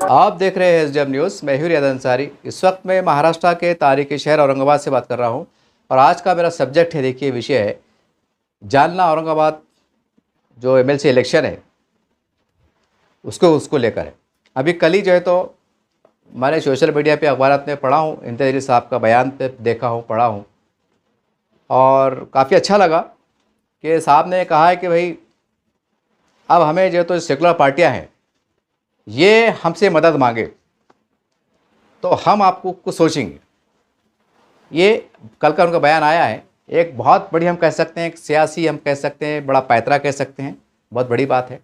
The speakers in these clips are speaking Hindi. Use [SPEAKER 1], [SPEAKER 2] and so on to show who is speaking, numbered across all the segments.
[SPEAKER 1] आप देख रहे हैं एसडीएम न्यूज़। मैं हूं रियाद अंसारी। इस वक्त मैं महाराष्ट्र के तारीखी शहर औरंगाबाद से बात कर रहा हूं और आज का मेरा सब्जेक्ट है, देखिए विषय है जालना औरंगाबाद जो एमएलसी इलेक्शन है उसको लेकर है। अभी कल ही जो है तो मैंने सोशल मीडिया पे अखबारात में पढ़ा हूँ, इंतज़ारी साहब का बयान पे देखा हूँ, पढ़ा हूँ और काफ़ी अच्छा लगा कि साहब ने कहा है कि भाई अब हमें जो तो सेकुलर पार्टियाँ हैं ये हमसे मदद मांगे तो हम आपको कुछ सोचेंगे। ये कल का उनका बयान आया है। एक बहुत बड़ी हम कह सकते हैं, एक सियासी हम कह सकते हैं, बड़ा पैतरा कह सकते हैं, बहुत बड़ी बात है।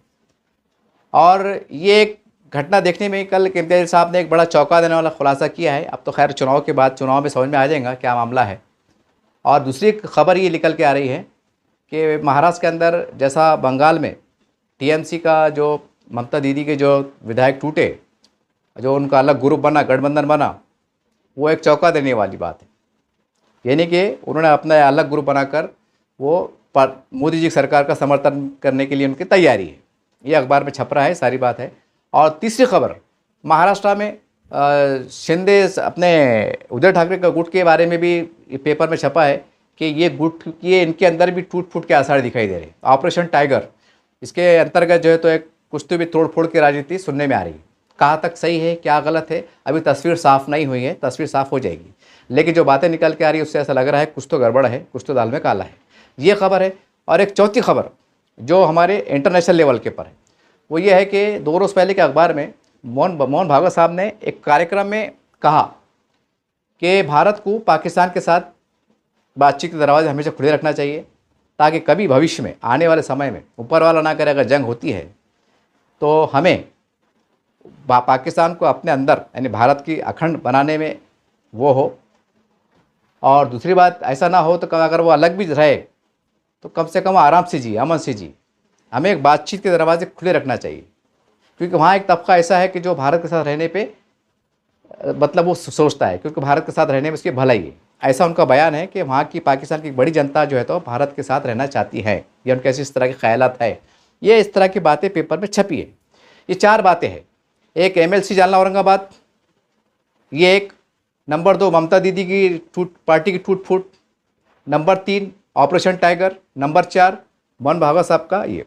[SPEAKER 1] और ये एक घटना देखने में कल इम्तियाज़ साहब ने एक बड़ा चौंका देने वाला खुलासा किया है। अब तो खैर चुनाव के बाद चुनाव में समझ में आ जाएगा क्या मामला है। और दूसरी खबर ये निकल के आ रही है कि महाराष्ट्र के अंदर जैसा बंगाल में टीएमसी का जो ममता दीदी के जो विधायक टूटे, जो उनका अलग ग्रुप बना, गठबंधन बना, वो एक चौंका देने वाली बात है। यानी कि उन्होंने अपना अलग ग्रुप बनाकर वो मोदी जी की सरकार का समर्थन करने के लिए उनकी तैयारी है। ये अखबार में छप रहा है, सारी बात है। और तीसरी खबर महाराष्ट्र में शिंदे अपने उद्धव ठाकरे का गुट के बारे में भी पेपर में छपा है कि ये गुट ये इनके अंदर भी टूट फूट के आसार दिखाई दे रहे हैं। ऑपरेशन टाइगर इसके अंतर्गत जो है तो एक कुछ तो भी तोड़ फोड़ की राजनीति सुनने में आ रही है। कहाँ तक सही है, क्या गलत है, अभी तस्वीर साफ़ नहीं हुई है, तस्वीर साफ़ हो जाएगी। लेकिन जो बातें निकल के आ रही है उससे ऐसा लग रहा है कुछ तो गड़बड़ है, कुछ तो दाल में काला है। ये खबर है। और एक चौथी खबर जो हमारे इंटरनेशनल लेवल के पर है वो ये है कि 2 रोज़ पहले के अखबार में मोहन भागवत साहब ने एक कार्यक्रम में कहा कि भारत को पाकिस्तान के साथ बातचीत के दरवाजे हमेशा खुले रखना चाहिए ताकि कभी भविष्य में आने वाले समय में ऊपर वाला ना करे, अगर जंग होती है तो हमें पाकिस्तान को अपने अंदर यानी भारत की अखंड बनाने में वो हो। और दूसरी बात, ऐसा ना हो तो अगर वो अलग भी रहे तो कम से कम आराम से जी, अमन से जी। हमें एक बातचीत के दरवाजे खुले रखना चाहिए क्योंकि वहाँ एक तबका ऐसा है कि जो भारत के साथ रहने पे मतलब वो सोचता है, क्योंकि भारत के साथ रहने में उसकी भलाई है। ऐसा उनका बयान है कि वहाँ की पाकिस्तान की बड़ी जनता जो है तो भारत के साथ रहना चाहती है। ये उनके ऐसे इस तरह के ख्यालात है। ये इस तरह की बातें पेपर में छपी है। ये 4 बातें हैं। एक एमएलसी जालना औरंगाबाद, ये एक। नंबर 2 ममता दीदी की पार्टी की टूट फूट। Number 3 operation tiger. Number 4 Mohan Bhagwat साहब का ये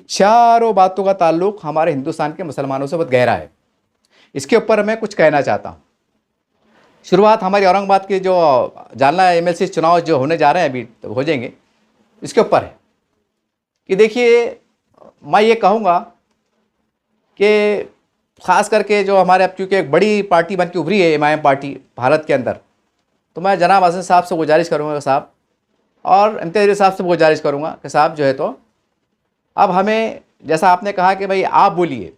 [SPEAKER 1] चारों बातों का ताल्लुक हमारे हिंदुस्तान के मुसलमानों से बहुत गहरा है। इसके ऊपर मैं कुछ कहना चाहता हूँ। शुरुआत हमारी औरंगाबाद के जो जालना एमएलसी चुनाव जो होने जा रहे हैं, अभी तो हो जाएंगे, इसके ऊपर है कि देखिए मैं ये कहूँगा कि ख़ास करके जो हमारे अब क्योंकि एक बड़ी पार्टी बन के उभरी है एमआईएम पार्टी भारत के अंदर, तो मैं जनाब आसिफ साहब से गुजारिश करूँगा साहब, और इम्तियाज़ साहब से गुजारिश करूँगा कि साहब जो है तो अब हमें, जैसा आपने कहा कि भाई आप बोलिए,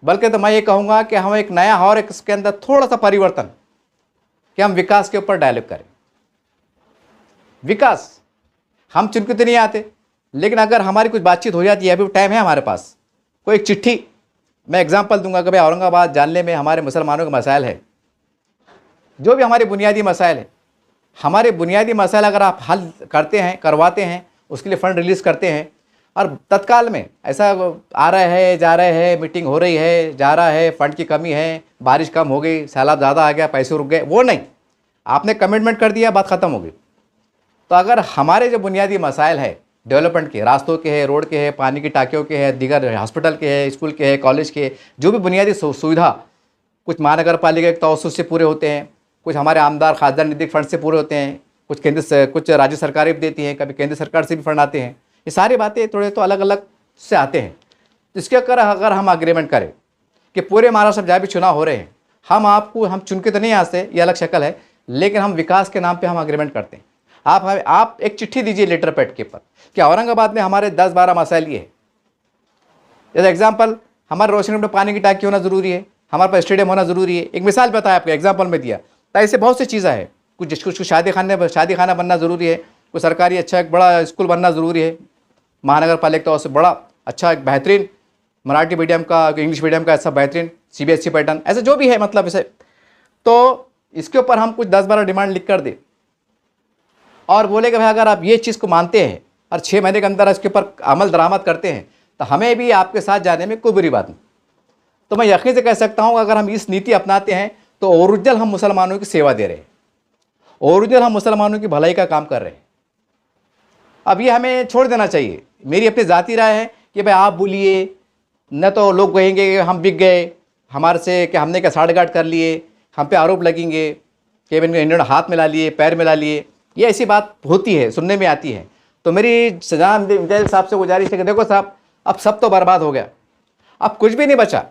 [SPEAKER 1] बल्कि तो मैं ये कहूँगा कि हम एक नया और एक इसके अंदर थोड़ा सा परिवर्तन, कि हम विकास के ऊपर डायलॉग करें। विकास हम चुन के तो नहीं आते, लेकिन अगर हमारी कुछ बातचीत हो जाती है, अभी टाइम है हमारे पास, कोई एक चिट्ठी, मैं एग्जांपल दूंगा कि भाई औरंगाबाद जानने में हमारे मुसलमानों के मसाइल है, जो भी हमारे बुनियादी मसाइल है, हमारे बुनियादी मसाइल अगर आप हल करते हैं, करवाते हैं, उसके लिए फ़ंड रिलीज़ करते हैं, और तत्काल में ऐसा आ रहा है, जा रहे हैं, मीटिंग हो रही है, जा रहा है, फ़ंड की कमी है, बारिश कम हो गई, सैलाब ज़्यादा आ गया, पैसे रुक गए, वो नहीं, आपने कमिटमेंट कर दिया, बात ख़त्म हो गई। तो अगर हमारे जो बुनियादी मसाइल है डेवलपमेंट के, रास्तों के हैं, रोड के हैं, पानी की टाँकियों के हैं, दीगर हॉस्पिटल के हैं, स्कूल के हैं, कॉलेज के, जो भी बुनियादी सुविधा कुछ महानगर पालिका के तवज्जुह से पूरे होते हैं, कुछ हमारे आमदार खासदार निधि फंड से पूरे होते हैं, कुछ राज्य सरकारें भी देती हैं, कभी केंद्र सरकार से भी फंड आते हैं। ये सारी बातें थोड़े तो अलग अलग से आते हैं। तो इसके अगर हम अग्रीमेंट करें कि पूरे महाराष्ट्र में जहाँ भी चुनाव हो रहे हैं, हम चुन के तो नहीं आते, ये अलग शक्ल है, लेकिन हम विकास के नाम पे हम अग्रीमेंट करते हैं। आप एक चिट्ठी दीजिए लेटर पैड के ऊपर कि औरंगाबाद में हमारे 10-12 मसाइल ये है। जैसे एग्जाम्पल, हमारे रोशनी में पानी की टाँकी होना ज़रूरी है, हमारे पास स्टेडियम होना ज़रूरी है। एक मिसाल बताया आपको, एग्जाम्पल में दिया। तो ऐसे बहुत सी चीज़ें हैं। कुछ शादी खाना बनना ज़रूरी है, कुछ सरकारी अच्छा एक बड़ा स्कूल बनना ज़रूरी है, महानगर पालिका से बड़ा अच्छा एक बेहतरीन मराठी मीडियम का, इंग्लिश मीडियम का ऐसा बेहतरीन सीबीएसई पैटर्न, ऐसा जो भी है, मतलब इसे, तो इसके ऊपर हम कुछ 10-12 डिमांड लिख कर दें और बोले कि भाई अगर आप ये चीज़ को मानते हैं और 6 महीने के अंदर इसके ऊपर अमल दरामद करते हैं तो हमें भी आपके साथ जाने में कोई बुरी बात नहीं। तो मैं यकीन से कह सकता हूँ अगर हम इस नीति अपनाते हैं तो ओरिजिनल हम मुसलमानों की सेवा दे रहे हैं, ओरिजिनल हम मुसलमानों की भलाई का काम कर रहे हैं। अब ये हमें छोड़ देना चाहिए। मेरी अपनी ज़ाती राय है कि भाई आप बोलिए, न तो लोग कहेंगे कि हम बिक गए, हमारे से कि हमने क्या साठगांठ कर लिए, हम पे आरोप लगेंगे कि इन्होंने हाथ मिला लिए, पैर मिला लिए। ये ऐसी बात होती है, सुनने में आती है। तो मेरी जनाब इम्तियाज़ साहब से गुजारिश है कि देखो साहब, अब सब तो बर्बाद हो गया, अब कुछ भी नहीं बचा।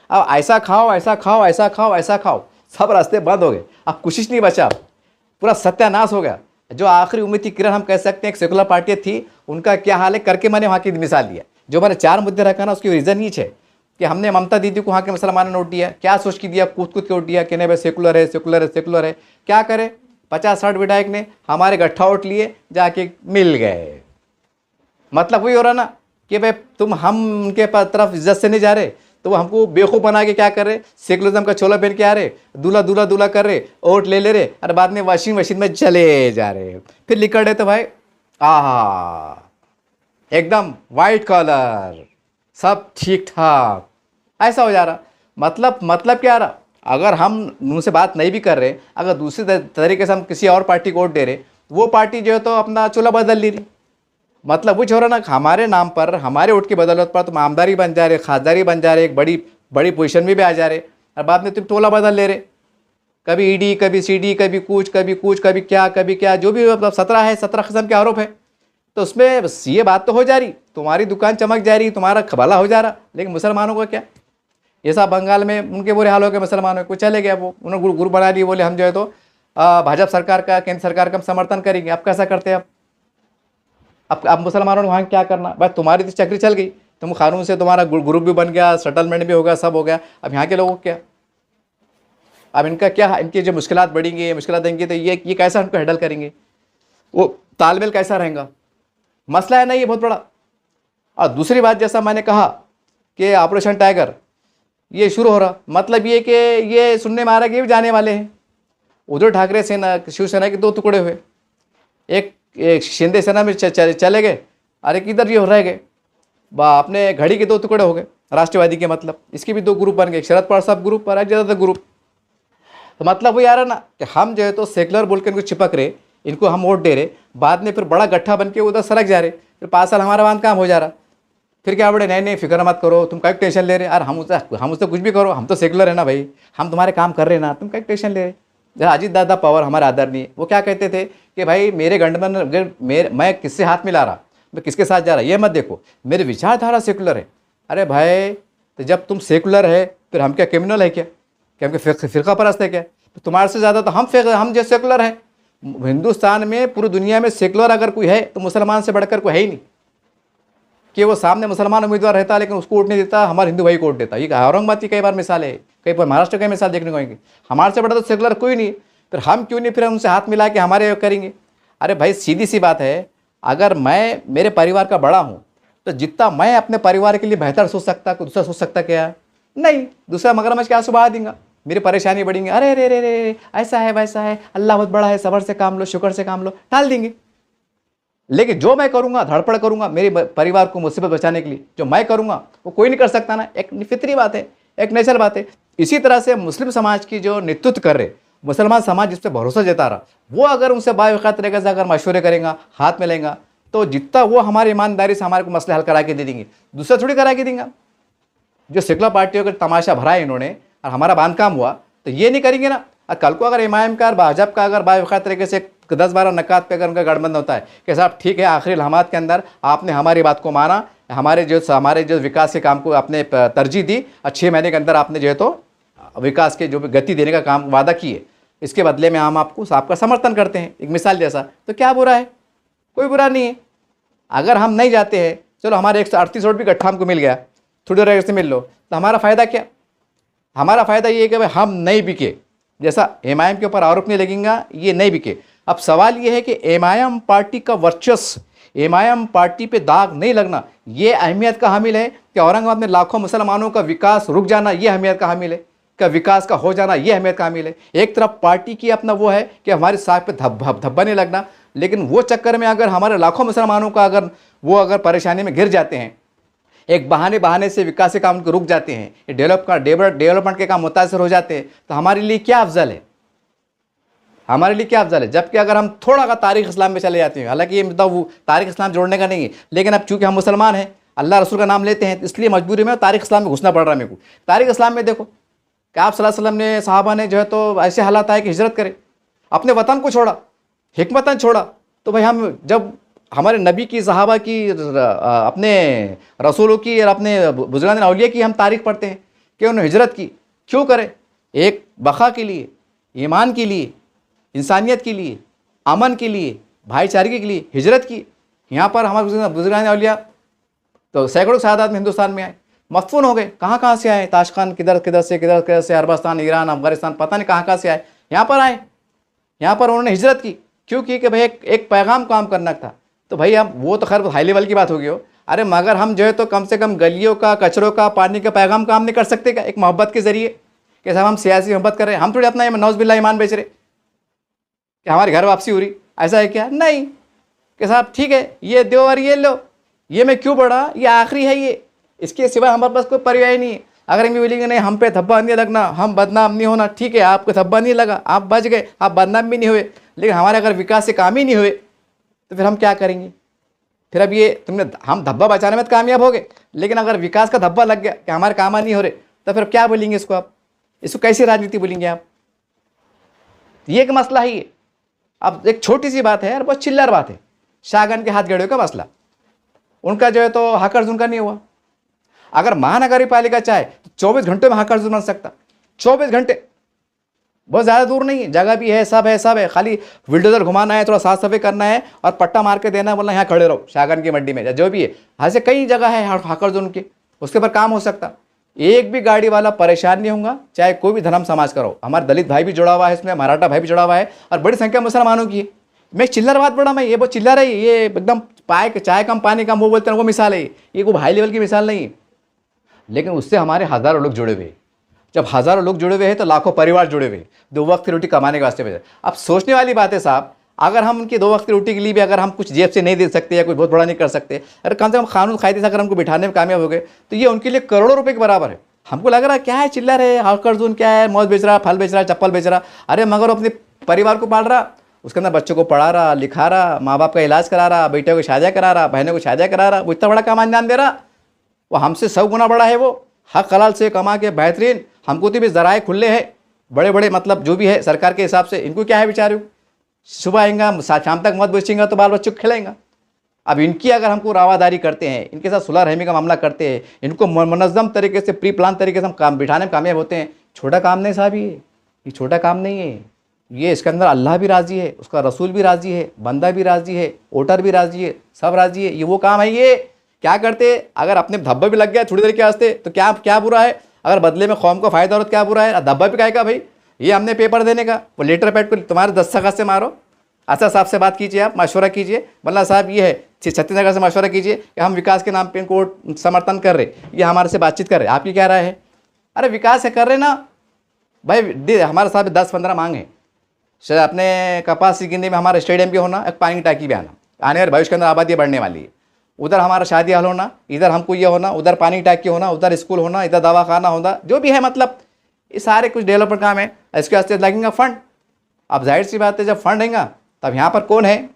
[SPEAKER 1] अब ऐसा खाओ, ऐसा खाओ, ऐसा खाओ, ऐसा खाओ, सब रास्ते बंद हो गए, अब कुछ नहीं बचा, पूरा सत्यानाश हो गया। जो आखिरी उम्मीद की किरण हम कह सकते हैं, एक सेकुलर पार्टी थी, उनका क्या हाल है करके मैंने वहाँ की मिसाल दिया। जो मैंने 4 मुद्दे रखा ना, उसकी रीज़न ये है कि हमने ममता दीदी को वहाँ के मुसलमानों ने वोट दिया, क्या सोच के दिया, कूद कूद के वोट दिया कि नहीं भाई सेकुलर है, सेकुलर है, सेकुलर है। क्या करे, 50-60 विधायक ने हमारे गट्ठा वोट लिए, जाके मिल गए। मतलब वही हो रहा ना कि भाई तुम हम उनके तरफ इज्जत से नहीं जा रहे, तो वो हमको बेवकूफ़ बना के क्या कर रहे, सेकुलरिज्म का चोला पहन के आ रहे, दूल्हा दूल्हा दूल्हा कर रहे, वोट ले ले रहे, और बाद में वॉशिंग मशीन में चले जा रहे, फिर लिखा रहे तो भाई आहा एकदम वाइट कलर, सब ठीक ठाक, ऐसा हो जा रहा। मतलब क्या रहा, अगर हम उनसे बात नहीं भी कर रहे, अगर दूसरे तरीके से हम किसी और पार्टी को वोट दे रहे, वो पार्टी जो है तो अपना चूल्हा बदल ली रही। मतलब वो हो रहा ना, हमारे नाम पर, हमारे वोट की बदौलत पर तुम आमदारी बन जा रहे, खासदारी बन जा रहे, एक बड़ी बड़ी पोजीशन में भी आ जा रहे, और बाद में तुम टोला बदल ले रहे, कभी ईडी, कभी सीडी, कभी कुछ, कभी क्या, जो भी मतलब 17 किस्म के आरोप है। तो उसमें बस ये बात तो हो जा रही, तुम्हारी दुकान चमक जा रही, तुम्हारा भला हो जा रहा, लेकिन मुसलमानों का क्या। ये सब बंगाल में उनके बुरे हाल हो गए, मुसलमानों को चले गया, वो उन्होंने ग्रुप बना लिए, बोले हम जो है तो भाजपा सरकार का, केंद्र सरकार का हम समर्थन करेंगे। अब कैसा करते हैं, अब मुसलमानों ने वहाँ क्या करना, बस तुम्हारी तो चक्री चल गई, तुम कानून से तुम्हारा ग्रुप भी बन गया, सेटलमेंट भी होगा, सब हो गया। अब यहाँ के लोगों को क्या, अब इनका क्या, इनकी जो मुश्किलात बढ़ेंगी, मुश्किलात देंगे, तो ये कैसा उनको हैंडल करेंगे, वो तालमेल कैसा रहेगा, मसला है ना ये बहुत बड़ा। और दूसरी बात, जैसा मैंने कहा कि ऑपरेशन टाइगर ये शुरू हो रहा, मतलब ये कि ये सुनने में आ रहा है कि ये भी जाने वाले हैं। उद्धव ठाकरे सेना, शिवसेना के 2 टुकड़े हुए, एक शिंदे सेना में चले गए, अरे किधर ये रह गए, अपने घड़ी के 2 टुकड़े हो गए राष्ट्रवादी के। मतलब इसके भी 2 ग्रुप बन गए, शरद पवार साहब ग्रुप और ज़्यादातर ग्रुप। तो मतलब वो यार ना कि हम जो है तो सेकुलर बोल के इनको चिपक रहे, इनको हम वोट दे रहे, बाद में फिर बड़ा गट्ठा बन के उधर सरक जा रहे, फिर 5 साल हमारा बांध काम हो जा रहा, फिर क्या बड़े नहीं फिक्र मत करो, तुम क्या टेंशन ले रहे, यार हम उससे कुछ भी करो, हम तो सेकुलर है ना भाई, हम तुम्हारे काम कर रहे हैं ना, तुम क्या टेंशन ले रहे। जरा अजीत दादा पवार हमारे आदरणीय, वो क्या कहते थे कि भाई मेरे गठबंधन, अगर मैं किससे हाथ मिला रहा, मैं किसके साथ जा रहा, ये मत देखो, मेरी विचारधारा सेकुलर है। अरे भाई, तो जब तुम सेकुलर है फिर हम क्या क्रिमिनल है क्या हम फ़िरका परस्त है क्या? तो तुम्हारे से ज़्यादा तो हम जो सेकुलर हैं हिंदुस्तान में, पूरी दुनिया में सेकुलर अगर कोई है तो मुसलमान से बढ़कर कोई है ही नहीं, कि वो सामने मुसलमान उम्मीदवार रहता लेकिन उसको वोट नहीं देता, हमारे हिंदू भाई को वोट देता। ये औरंगाबाद की कई बार मिसाल है, कई बार महाराष्ट्र की मिसाल देखने को आएंगे। हमारे से बड़ा तो सेकुलर कोई नहीं, फिर हम क्यों नहीं फिर उनसे हाथ मिला के हमारे करेंगे। अरे भाई सीधी सी बात है, अगर मैं मेरे परिवार का बड़ा हूँ तो जितना मैं अपने परिवार के लिए बेहतर सोच सकता, कोई दूसरा सोच सकता क्या? नहीं, दूसरा मगरमच्छ क्या सुबह देंगे, मेरी परेशानी बढ़ेंगे, अरे रे रे रे ऐसा है वैसा है, अल्लाह बहुत बड़ा है, सब्र से काम लो, शुक्र से काम लो, टाल देंगे। लेकिन जो मैं करूंगा, धड़पड़ करूंगा मेरे परिवार को मुसीबत बचाने के लिए, जो मैं करूंगा वो कोई नहीं कर सकता ना, एक फितरी बात है, एक नेचुरल बात है। इसी तरह से मुस्लिम समाज की जो नेतृत्व कर रहे, मुसलमान समाज जिस पर भरोसा जता रहा, वो अगर उनसे बावक़ात तरीके से अगर मशवरे करेगा, हाथ मिलेगा, तो जितना वो हमारी ईमानदारी से हमारे को मसले हल करा के दे देंगे, दूसरा थोड़ी करा के देंगे। जो सेकुलर पार्टियों का तमाशा भरा है इन्होंने और हमारा बांध काम हुआ, तो ये नहीं करेंगे ना। और कल को अगर एमआईएम का और भाजपा का अगर बावक़ात तरीके से 10-12 नकात पे अगर उनका गठबंधन होता है कि साहब ठीक है, आखिरी लम्हात के अंदर आपने हमारी बात को माना, हमारे जो विकास के काम को आपने तरजीह दी, और 6 महीने के अंदर आपने जो है तो विकास के जो गति देने का काम वादा किए, इसके बदले में हम आपका समर्थन करते हैं, एक मिसाल जैसा, तो क्या बुरा है? कोई बुरा नहीं है। अगर हम नहीं जाते हैं, चलो हमारे 138 वोट भी इकट्ठा हमको मिल गया, थोड़ी देर से मिल लो, तो हमारा फ़ायदा क्या? हमारा फ़ायदा ये है कि भाई हम नहीं बिके, जैसा एमआईएम के ऊपर आरोप नहीं लगेगा, ये नहीं बिके। अब सवाल ये है कि एमआईएम पार्टी का वर्चस्व, एमआईएम पार्टी पे दाग नहीं लगना, ये अहमियत का हामिल है कि औरंगाबाद में लाखों मुसलमानों का विकास रुक जाना, ये अहमियत का हामिल है, का विकास का हो जाना, ये अहमियत का हामिल है। एक तरफ पार्टी की अपना वो है कि हमारे साथ पे धब्बा नहीं लगना, लेकिन वो चक्कर में अगर हमारे लाखों मुसलमानों का अगर परेशानी में घिर जाते हैं, एक बहाने बहाने से विकास के काम उनके रुक जाते हैं, ये डेवलपमेंट के काम मुतासर हो जाते हैं, तो हमारे लिए क्या अफजल है? हमारे लिए क्या अफजल है? जबकि अगर हम थोड़ा का तारीख इस्लाम में चले जाते हैं, हालांकि ये मतलब वो तारीख इस्लाम जोड़ने का नहीं है, लेकिन अब चूंकि हम मुसलमान हैं, अल्लाह रसूल का नाम लेते हैं, इसलिए मजबूरी में तारीख इस्लाम में घुसना पड़ रहा है मेरे को। तारीख इस्लाम में देखो कि आप सल्लल्लाहु अलैहि वसल्लम ने, सहाबा ने जो है तो ऐसे हालात आए कि हिजरत करे, अपने वतन को छोड़ा, हिकमतन छोड़ा। तो भाई हम जब हमारे नबी की, सहाबा की, अपने रसूलों की और अपने बुजुर्गान औलिया की हम तारीख पढ़ते हैं कि उन्होंने हिजरत की, क्यों करे? एक बका के लिए, ईमान के लिए, इंसानियत के लिए, अमन के लिए, भाईचारे के लिए हिजरत की। यहाँ पर हमारे बुजुर्गान औलिया तो सैकड़ों शहादात में हिंदुस्तान में आए, मदफून हो गए। कहाँ से आए? ताशखान, किधर किधर से, अरबस्तान, ईरान, अफगानिस्तान, पता नहीं कहाँ से आए, यहाँ पर आए। यहाँ पर उन्होंने हिजरत की, क्यों की? कि भाई एक पैगाम काम करना था। तो भाई हम वो तो खैर हाई लेवल की बात होगी हो, अरे मगर हम जो है तो कम से कम गलियों का, कचरों का, पानी का पैगाम काम नहीं कर सकते क्या एक मोहब्बत के जरिए? कि साहब हम सियासी मोहब्बत कर रहे हैं, हम थोड़ी अपना नौज़-बिल्लाह ईमान बेच रहे कि हमारी घर वापसी हो रही, ऐसा है क्या? नहीं, कि साहब ठीक है ये दो और ये लो, ये मैं क्यों बढ़ा, ये आखिरी है, ये इसके सिवा हमारे पास कोई पर्याय नहीं है। अगर हम बोलेंगे नहीं हम पे धब्बा नहीं लगना, हम बदनाम नहीं होना, ठीक है आपको धब्बा नहीं लगा, आप बच गए, आप बदनाम भी नहीं हुए, लेकिन हमारे अगर विकास से काम ही नहीं हुए तो फिर हम क्या करेंगे? फिर अब ये हम धब्बा बचाने में तो कामयाब हो गए, लेकिन अगर विकास का धब्बा लग गया कि हमारे काम नहीं हो रहे, तो फिर क्या बोलेंगे इसको? आप इसको कैसी राजनीति बोलेंगे आप? ये एक मसला ही है। अब एक छोटी सी बात है यार, बहुत चिल्लर बात है, शाहगन के हाथ गड़े का मसला, उनका जो है तो हक अर्जुन का नहीं हुआ। अगर महानगर पालिका चाहे तो 24 घंटे में हक अर्जुन बन सकता, 24 घंटे, बहुत ज़्यादा दूर नहीं है, जगह भी है, सब है, खाली विल्डोजर घुमाना है, थोड़ा साफ सफाई करना है और पट्टा मार के देना है, बोलना यहाँ खड़े रहो शाहगन की मंडी में, जो भी है। ऐसे कई जगह है हक अर्जुन के, उसके ऊपर काम हो सकता। एक भी गाड़ी वाला परेशान नहीं होगा, चाहे कोई भी धर्म समाज का हो। हमारा दलित भाई भी जुड़ा हुआ है इसमें, मराठा भाई भी जुड़ा हुआ है, और बड़ी संख्या मुसलमानों की है। मैं चिल्लर बात बड़ा, मैं ये बहुत चिल्लर है, ये एकदम चाय कम पानी कम वो बोलते हैं, वो मिसाल है ये, कोई हाई लेवल की मिसाल नहीं है। लेकिन उससे हमारे हज़ारों लोग जुड़े हुए हैं। जब हज़ारों लोग जुड़े हुए हैं तो लाखों परिवार जुड़े हुए हैं, 2 वक्त की रोटी कमाने के वास्ते में। अब सोचने वाली बात है साहब, अगर हम उनकी 2 वक्त की रोटी के लिए भी अगर हम कुछ जेब से नहीं दे सकते या कुछ बहुत बड़ा नहीं कर सकते, अगर कम से कम कानून कायदे से अगर हमको बिठाने में कामयाब हो गए, तो ये उनके लिए करोड़ों रुपए के बराबर है। हमको लग रहा है क्या है, चिल्लर है, हक अर्जुन क्या है, मौज बेच रहा, फल बेच रहा, चप्पल बेच रहा, अरे मगर अपने परिवार को पाल रहा, उसके अंदर बच्चों को पढ़ा रहा, लिखा रहा, माँ बाप का इलाज करा रहा, बेटे को शादियाँ करा रहा, बहनों को शादियाँ करा रहा, वो इतना बड़ा काम अंजाम दे रहा, वो हमसे 100 गुना बड़ा है। वो हक हलाल से कमा के बेहतरीन, हमको तो भी ज़राए खुले हैं बड़े बड़े, मतलब जो भी है सरकार के हिसाब से। इनको क्या है बेचारे, सुबह आएंगा शाम तक मत बेचेंगे तो बाल बच्चों को खिलाएंगा। अब इनकी अगर हमको रावादारी करते हैं, इनके साथ सुलह रहमी का मामला करते हैं, इनको मुनज़्ज़म तरीके से, प्री प्लान तरीके से हम काम बिठाने में कामयाब होते हैं, छोटा काम नहीं साहब, ये छोटा काम नहीं है। ये इसके अंदर अल्लाह भी राज़ी है, उसका रसूल भी राज़ी है, बंदा भी राज़ी है, वोटर भी राज़ी है, सब राज़ी है। ये वो काम है। ये क्या करते, अगर अपने धब्बा भी लग गया थोड़ी देर के वास्ते तो क्या बुरा है? अगर बदले में कौम को फ़ायदा हो तो क्या बुरा है? धब्बा भी कहेगा भाई, ये हमने पेपर देने का, वो लेटर पैड को तुम्हारे दस्तखत से मारो, अच्छा साहब से बात कीजिए, आप मशवरा कीजिए, मल्ला साहब ये है, छत्तीसगढ़ से मशवरा कीजिए कि हम विकास के नाम पे इनको समर्थन कर रहे, ये हमारे से बातचीत कर रहे, आपकी क्या राय है? अरे विकास है कर रहे ना भाई, हमारे साहब 10-15 मांग है। अपने कपास गिंदी में हमारा स्टेडियम भी होना, एक पानी की टाकी भी आने वाले भविष्य के अंदर आबादी बढ़ने वाली है। उधर हमारा शादी हॉल होना, इधर हमको ये होना, उधर पानी की टाकी होना, उधर स्कूल होना, इधर दवाखाना होना, जो भी है, मतलब ये सारे कुछ डेवलपमेंट काम है। इसके वास्ते लगेगा फंड। अब जाहिर सी बात है जब फंड आएगा तब यहाँ पर कौन है,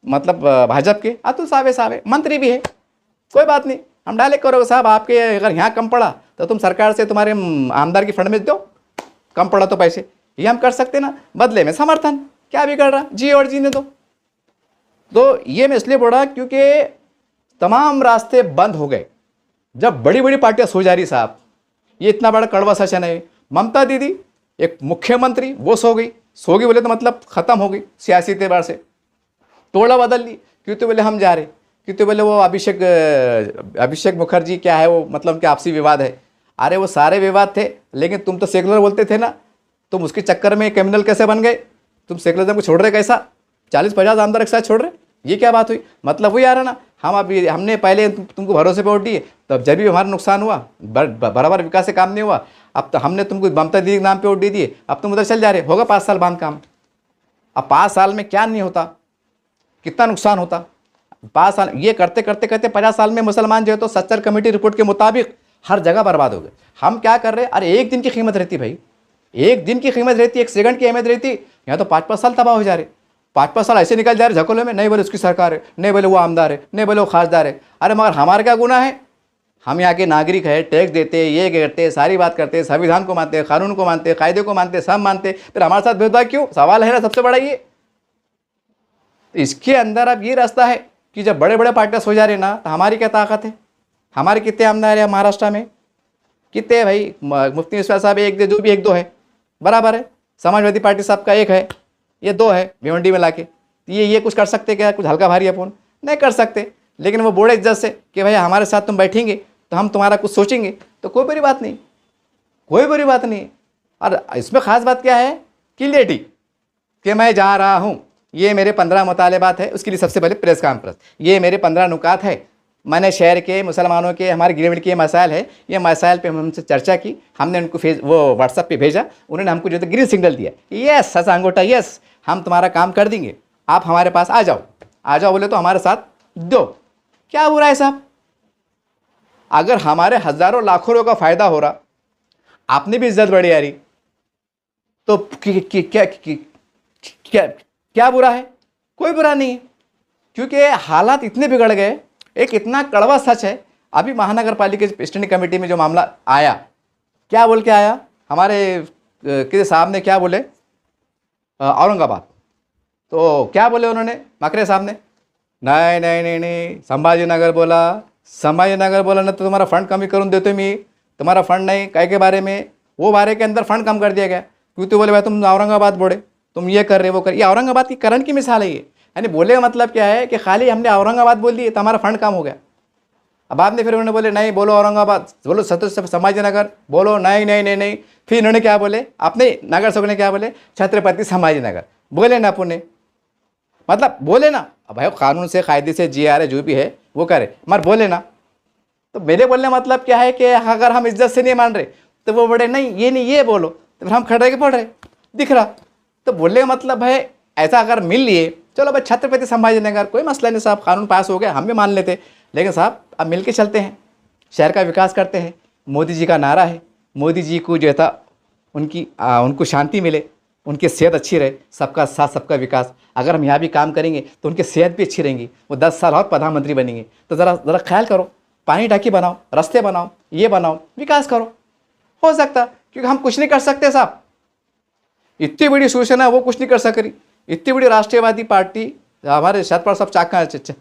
[SPEAKER 1] मतलब भाजपा के अतुल सावे मंत्री भी है, कोई बात नहीं, हम डायरेक्ट करोगे साहब, आपके अगर यहाँ कम पड़ा तो तुम सरकार से तुम्हारे आमदार की फंड में दो, कम पड़ा तो पैसे, ये हम कर सकते ना, बदले में समर्थन, क्या बिगड़ रहा, जी और जीने दो। तो ये मैं इसलिए बोला क्योंकि तमाम रास्ते बंद हो गए जब बड़ी बड़ी पार्टियां सो जा रही साहब। ये इतना बड़ा कड़वा सच है। ममता दीदी एक मुख्यमंत्री, वो सो गई बोले तो मतलब ख़त्म हो गई सियासी एतबार से, टोला बदल ली। क्यों तो बोले हम जा रहे, क्यों तो बोले वो अभिषेक मुखर्जी क्या है वो, मतलब कि आपसी विवाद है। अरे वो सारे विवाद थे, लेकिन तुम तो सेकुलर बोलते थे ना, तुम उसके चक्कर में क्रिमिनल कैसे बन गए? तुम सेकुलरिज्म को छोड़ रहे कैसा? 40-50 आमदार एक साथ छोड़ रहे, ये क्या बात हुई? मतलब वही आ रहा ना, हमने पहले तुमको भरोसे पे वोट दिए, तब जब भी हमारा नुकसान हुआ, बराबर विकास से काम नहीं हुआ, अब तो हमने तुमको ममता दीदी के नाम पे वोट दे दिए, अब तुम उधर चल जा रहे। होगा 5 साल बाद काम। अब 5 साल में क्या नहीं होता, कितना नुकसान होता। 5 साल ये करते करते करते 50 साल में मुसलमान जो है तो सच्चर कमेटी रिपोर्ट के मुताबिक हर जगह बर्बाद हो गए। हम क्या कर रहे हैं? अरे एक दिन की कीमत रहती भाई, एक दिन की कीमत रहती, एक सेकंड की अहमियत रहती। यहाँ तो 5-5 साल तबाह हो जा रहे, 5-5 साल ऐसे निकल जा रहे झकोले में। नहीं बोले उसकी सरकार है, नहीं बोले वो आमदार है, नहीं बोले वो खासदार है। अरे मगर हमारा क्या गुनाह है? हम यहाँ के नागरिक है, टैक्स देते, ये करते, सारी बात करते, संविधान को मानते, कानून को मानते, कायदे को मानते, सब मानते, फिर हमारे साथ भेदभाव क्यों? सवाल है ना सबसे बड़ा ये। तो इसके अंदर अब ये रास्ता है कि जब बड़े बड़े पार्टीज हो जा रहे ना, तो हमारी क्या ताकत है? हमारे कितने आमदार है महाराष्ट्र में? कितने भाई? मुफ्ती इस्माइल साहब एक दे, जो भी 1-2 है बराबर है। समाजवादी पार्टी साहब का 1 है, ये 2 है भिवंडी में लाके। ये कुछ कर सकते क्या? कुछ हल्का भारी अपन नहीं कर सकते, लेकिन वो बड़े इज्जत से कि भाई हमारे साथ तुम बैठेंगे तो हम तुम्हारा कुछ सोचेंगे, तो कोई बुरी बात नहीं, कोई बुरी बात नहीं। और इसमें ख़ास बात क्या है? क्लियरिटी कि मैं जा रहा हूँ, ये मेरे 15 मुतालबात है। उसके लिए सबसे पहले प्रेस कॉन्फ्रेंस, ये मेरे 15 नुकात है। मैंने शहर के मुसलमानों के, हमारे गिरमिट के मसाइल है, ये मसाइल पे हमसे चर्चा की, हमने उनको वो व्हाट्सएप पे भेजा, उन्होंने हमको जो है ग्रीन सिग्नल दिया, यस सच अंगूठा, यस हम तुम्हारा काम कर देंगे, आप हमारे पास आ जाओ। आ जाओ बोले तो हमारे साथ दो, क्या बुरा है साहब? अगर हमारे हज़ारों लाखों रुपये का फ़ायदा हो रहा, आपने भी इज्जत बढ़ी आ रही, तो क्या बुरा है? कोई बुरा नहीं है, क्योंकि हालात इतने बिगड़ गए। एक इतना कड़वा सच है, अभी महानगर पालिका स्टैंडिंग कमेटी में जो मामला आया, क्या बोल के आया हमारे किसी साहब ने, क्या बोले औरंगाबाद, तो क्या बोले उन्होंने मकरे साहब ने? नहीं नहीं नहीं नहीं, संभाजीनगर बोला, संभाजीनगर बोला ना तो तुम्हारा फंड कमी करूँ देते मी, तुम्हारा फंड नहीं काय के बारे में, वो बारे के अंदर फंड कम कर दिया गया, क्योंकि तो बोले भाई तुम औरंगाबाद बोले, तुम ये कर रहे वो कर। ये औरंगाबाद की करण की मिसाल है ये। यानी बोले का मतलब क्या है कि खाली हमने औरंगाबाद बोल दिए तो हमारा फंड कम हो गया। अब आपने फिर उन्होंने बोले नहीं बोलो औरंगाबाद, बोलो संभाजीनगर, बोलो नहीं नहीं नहीं नहीं। फिर इन्होंने क्या बोले, अपने नगर सेवक ने क्या बोले, छत्रपति संभाजीनगर बोले ना पुणे, मतलब बोले ना। अब भाई कानून से, कायदे से, GRA जो भी है वो करे, मगर बोले ना। तो मेरे बोलने मतलब क्या है कि अगर हम इज्जत से नहीं मान रहे तो वो बड़े नहीं ये नहीं ये बोलो, तो फिर हम खड़े के पढ़ रहे दिख रहा। तो बोलने का मतलब है ऐसा अगर मिल लिए, चलो भाई छत्रपति संभाजीनगर कोई मसला नहीं साहब, कानून पास हो गया, हम भी मान लेते, लेकिन साहब अब मिल के चलते हैं, शहर का विकास करते हैं। मोदी जी का नारा है, मोदी जी को जो था उनको शांति मिले, उनकी सेहत अच्छी रहे, सबका साथ सबका विकास। अगर हम यहाँ भी काम करेंगे तो उनकी सेहत भी अच्छी रहेंगी, वो 10 साल और प्रधानमंत्री बनेंगे। तो ज़रा ख्याल करो, पानी टाकी बनाओ, रास्ते बनाओ, ये बनाओ, विकास करो। हो सकता, क्योंकि हम कुछ नहीं कर सकते साहब, इतनी बड़ी शिवसेना वो कुछ नहीं कर सक रही, इतनी बड़ी राष्ट्रीयवादी पार्टी, हमारे शरद पवार साहब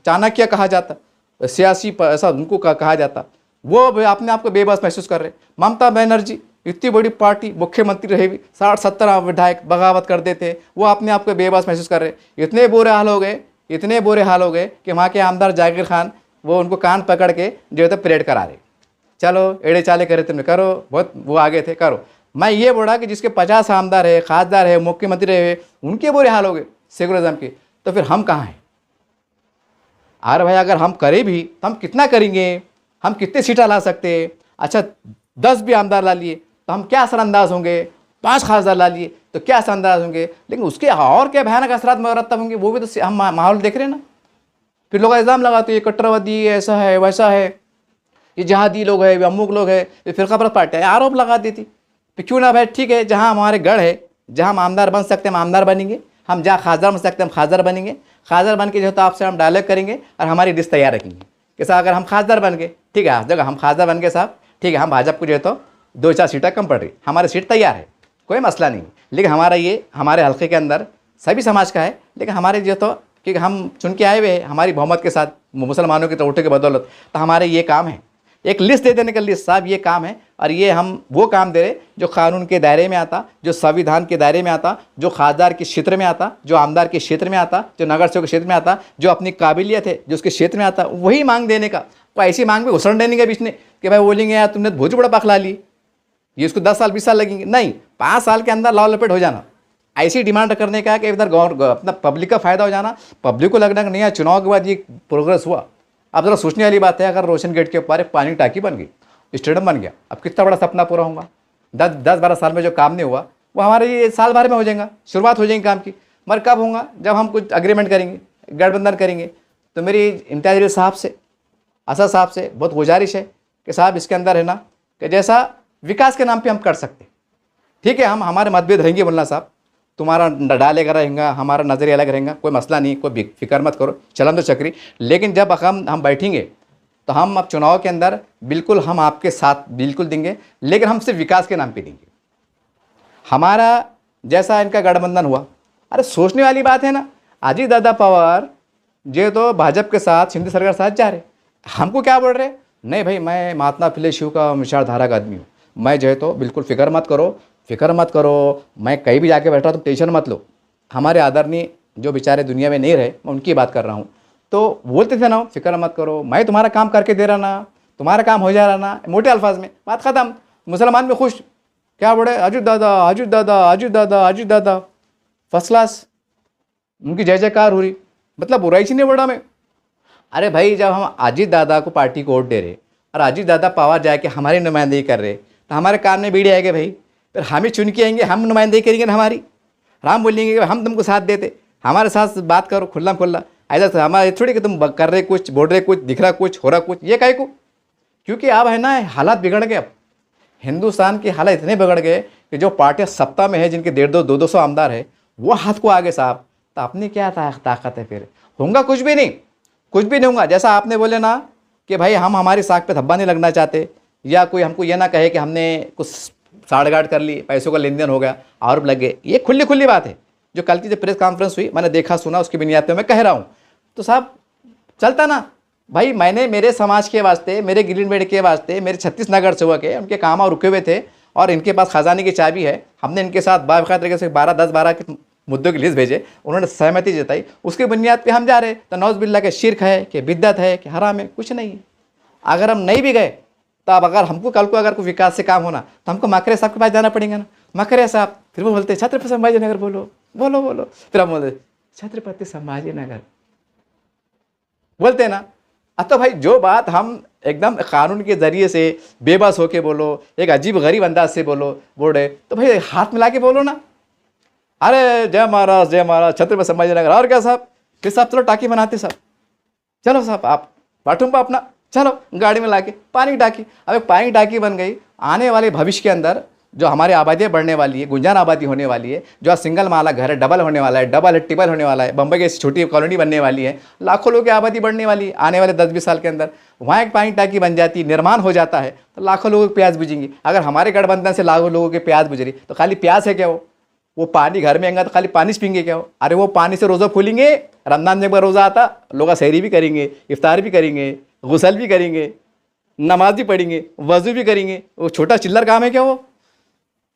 [SPEAKER 1] चाणक्य कहा जाता, सियासी ऐसा उनको कहा जाता, वो अपने आप को बेबस महसूस कर रहे। ममता बनर्जी इतनी बड़ी पार्टी, मुख्यमंत्री रहे भी, 60-70 विधायक बगावत कर देते, वो अपने आप को बेबस महसूस कर रहे। इतने बुरे हाल हो गए, इतने बुरे हाल हो गए कि वहाँ के आमदार जाकिर खान वो उनको कान पकड़ के जो है परेड करा रहे, चलो एड़े चाले करे तुमने करो, बहुत वो आगे थे करो। मैं ये बोला कि जिसके 50 आमदार है, खासदार है, मुख्यमंत्री रहे, उनके बुरे हाल हो गए सेकुलरिज्म के, तो फिर हम कहाँ हैं? अरे भाई अगर हम करें भी तो हम कितना करेंगे? हम कितने सीटा ला सकते हैं? अच्छा 10 भी आमदार ला लिए तो हम क्या असरअंदाज होंगे? 5 खासदार ला लिए तो क्या असरअंदाज होंगे? लेकिन उसके और क्या भयानक असरात मरतब होंगे, वो भी तो हम माहौल देख रहे हैं ना। फिर लोग इल्ज़ाम लगाते हैं ये कट्टरवादी, ऐसा है वैसा है, ये जहादी लोग है, ये अमुक लोग है, ये फिरकापरस्त पार्टी है, आरोप लगा देती। फिर क्यों ना भाई, ठीक है, जहाँ हमारे गढ़ है, जहाँ हम आमदार बन सकते हैं हम आमदार बनेंगे, हम जहाँ खासदार बन सकते हैं हम खासदार बनेंगे, खासदार बन के जो है तो आपसे हम डायलॉग करेंगे और हमारी डिश तैयार रखेंगे कि साहब अगर हम खासदार बन गए, ठीक है, जगह हम खासदार बन गए साहब, ठीक है, हम भाजपा को जो है तो 2-4 सीटें कम पड़ रही, हमारी सीट तैयार है, कोई मसला नहीं। लेकिन हमारा ये हमारे हल्के के अंदर सभी समाज का है, लेकिन हमारे जो तो क्योंकि हम चुन के आए हुए हैं हमारी बहुमत के साथ, मुसलमानों की वोटों की बदौलत, तो हमारे ये काम है, एक लिस्ट दे देने का लिस्ट साहब ये काम है। और ये हम वो काम दे रहे जो कानून के दायरे में आता, जो संविधान के दायरे में आता, जो खासदार के क्षेत्र में आता, जो आमदार के क्षेत्र में आता, जो नगर सेवक के क्षेत्र में आता, जो अपनी काबिलियत है जो उसके क्षेत्र में आता, वही मांग देने का। कोई ऐसी मांग में घुसड़ देने के बीच में कि भाई बोलेंगे यार तुमने भोज बड़ा पखला ली, ये इसको 10 साल 20 साल लगेंगे, नहीं, 5 साल के अंदर लाव लपेट हो जाना। ऐसी डिमांड करने का कि इधर अपना पब्लिक का फ़ायदा हो जाना, पब्लिक को लगना कि नहीं यार चुनाव के बाद ये प्रोग्रेस हुआ। अब ज़रा सोचने वाली बात है, अगर रोशन गेट के ऊपर एक पानी टाकी बन गई, स्टेडियम बन गया, अब कितना बड़ा सपना पूरा होगा। 10-12 साल में जो काम नहीं हुआ वो हमारे ये साल भर में हो जाएगा, शुरुआत हो जाएगी काम की। मगर कब होगा? जब हम कुछ अग्रीमेंट करेंगे, गठबंधन करेंगे, तो मेरी इम्तियाज़ जलील साहब से, असद साहब से बहुत गुजारिश है कि साहब इसके अंदर है ना कि जैसा विकास के नाम पे हम कर सकते, ठीक है, हम हमारे मतभेद रहेंगे मौलाना साहब, तुम्हारा डालेगा रहेगा, हमारा नज़रिया अलग रहेगा, कोई मसला नहीं, कोई फिक्र मत करो, चलन तो चक्री। लेकिन जब हम बैठेंगे तो हम अब चुनाव के अंदर बिल्कुल हम आपके साथ बिल्कुल देंगे, लेकिन हम सिर्फ विकास के नाम पे देंगे। हमारा जैसा इनका गठबंधन हुआ, अरे सोचने वाली बात है ना, अजीत दादा पवार जो तो भाजपा के साथ शिंदे सरकार के साथ जा रहे, हमको क्या बोल रहे, नहीं भाई मैं महात्मा फुले शिव का विचारधारा का आदमी हूँ, मैं जो है तो बिल्कुल फिक्र मत करो, मैं कहीं भी जाके बैठा तुम टेंशन मत लो। हमारे आदरणीय जो बेचारे दुनिया में नहीं रहे, मैं उनकी बात कर रहा हूँ, तो बोलते थे ना फिक्र मत करो, मैं तुम्हारा काम करके दे रहा ना, तुम्हारा काम हो जा रहा ना, मोटे अल्फाज में बात ख़त्म। मुसलमान में खुश, क्या बोले, अजीत दादा अजीत दादा अजीत दादा अजीत दादा, फर्स्ट क्लास, उनकी जय जयकार हो रही, मतलब बुराई से नहीं बोला मैं। अरे भाई जब हम अजीत दादा को पार्टी को वोट दे रहे और अजीत दादा पवार जाके हमारी नुमाइंदगी कर रहे, तो हमारे कान में बीड़ी आएगी भाई, फिर हम ही चुन के आएंगे, हम नुमाइंदगी करेंगे ना हमारी, हम बोलेंगे हम तुमको साथ देते, हमारे साथ बात करो खुल्ला खुल्ला, ऐसा हमारे थोड़ी कि तुम कर रहे कुछ, बोल रहे कुछ, दिख रहा कुछ, हो रहा कुछ, ये काहे को? क्योंकि अब है ना हालात बिगड़ गए, अब हिंदुस्तान के हालात इतने बिगड़ गए कि जो पार्टियाँ सत्ता में है, जिनके 150-200 आमदार है, वो हाथ को आगे साहब, तो अपनी क्या ताकत है, फिर होगा कुछ भी नहीं, कुछ भी नहीं होगा। जैसा आपने बोले ना कि भाई हम हमारी साख पे धब्बा नहीं लगना चाहते, या कोई हमको ये ना कहे कि हमने कुछ साढ़गांठ कर ली, पैसों का लेन देन हो गया, आरोप लग गए, ये खुली बात है। जो कल की जो प्रेस कॉन्फ्रेंस हुई, मैंने देखा सुना, उसकी बुनियाद पे मैं कह रहा हूँ, तो साहब चलता ना भाई, मैंने मेरे समाज के वास्ते, मेरे ग्रीनबेल्ट के वास्ते, मेरे 36 नगर सेवक है, उनके काम और रुके हुए थे, और इनके पास खजाने की चाबी है, हमने इनके साथ बाकायदा तरीके से 10-12 के मुद्दों की लिस्ट भेजे, उन्होंने सहमति जताई, उसकी बुनियाद पे हम जा रहे। तो नौज़ बिल्ला के शिरक है कि बिद्दत है कि हराम है, कुछ नहीं है। अगर हम नहीं भी गए तो अब अगर हमको कल को अगर कोई विकास से काम होना तो हमको मकरे साहब के पास जाना पड़ेगा ना, मकरे साहब, फिर वो बोलते छत्रपति संभाजी नगर, बोलो बोलो बोलो, फिर हम बोलते छत्रपति संभाजी नगर बोलते ना। अब तो भाई जो बात हम एकदम कानून के ज़रिए से बेबस होके बोलो, एक अजीब गरीब अंदाज से बोल रहे, तो भाई हाथ मिला के बोलो ना, अरे जय महाराज छत्रपति संभाजी नगर, और क्या साहब, फिर साहब चलो टाकी बनाते साहब, चलो साहब आप बाटूंबा अपना, चलो गाड़ी में लाके पानी की टाकी। अब एक पानी की टाकी बन गई, आने वाले भविष्य के अंदर जो हमारी आबादी बढ़ने वाली है, गुंजान आबादी होने वाली है, जो सिंगल माला घर है, डबल होने वाला है, डबल है, ट्रिपल होने वाला है, बम्बई की छोटी कॉलोनी बनने वाली है, लाखों लोगों की आबादी बढ़ने वाली है आने वाले 10-20 साल के अंदर। वहाँ एक पानी टाकी बन जाती, निर्माण हो जाता है, तो लाखों लोगों की प्यास बुझेंगी। अगर हमारे गठबंधन से लाखों लोगों की प्यास बुझ रही, तो खाली प्यास है क्या? वो पानी घर में आएंगे तो खाली पानी पीएंगे क्या? अरे वो पानी से रोज़ा खोलेंगे, रमज़ान में एक बार रोज़ा आता, लोग सहरी भी करेंगे, इफ्तार भी करेंगे, गुसल भी करेंगे, नमाज भी पढ़ेंगे, वज़ू भी करेंगे। वो छोटा चिल्लर काम है क्या? वो